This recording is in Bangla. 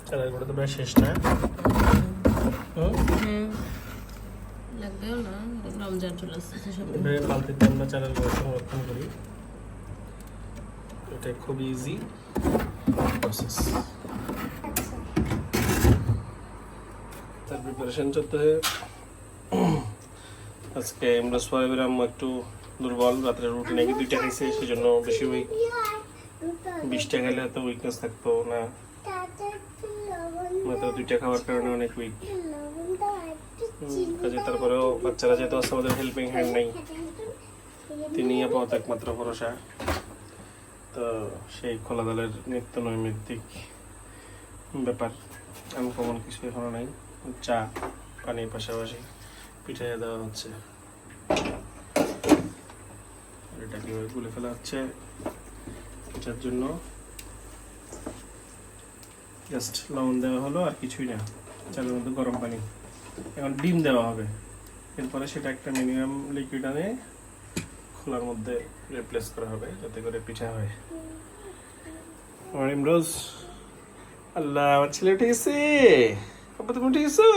চালের গুঁড়ো তো প্রায় শেষ না? লাগবেও না, রমজান চলে আসছে সব। বালতিতে আমরা চালের গুঁড়ো সংরক্ষণ করি। এটা খুব ইজি প্রসেস। তার প্রিপারেশন চলতে। আজকে আমরা সোয়াবিন আম্মু একটু দুর্বল, রাত্রে রুটি নাকি 2টা খাইছে, সেই জন্য বেশি উইক। 20টা খেলে এত উইকনেস থাকতো না, মাত্র 2টা খাওয়ার কারণে অনেক উইক। কাজে তারপরেও বাচ্চারা যেহেতু আছে, আমাদের হেল্পিং হ্যান্ড নেই, তিনি আপাতত একমাত্র ভরসা। তো সেই খোলা দলের নিত্য নৈমিত্তিক ব্যাপার, আনকমন কিছু এখনো নাই। চা পানির পাশাপাশি পিঠে দেওয়া হচ্ছে। এটা কিভাবে গুলে ফেলা হচ্ছে এটার জন্য জাস্ট লবণ দেওয়া হলো, আর কিছুই না। চালের মধ্যে গরম পানি, এখন ডিম দেওয়া হবে। এরপরে সেটা একটা মিনিমাম লিকুইড আনে খোলার মধ্যে রিপ্লেস করা হবে, যাতে করে পিঠা হয়। আমার ইমরোজ, আল্লাহ, আমার ছেলে উঠে গেছে। আব্বা তুমি উঠে গেছো?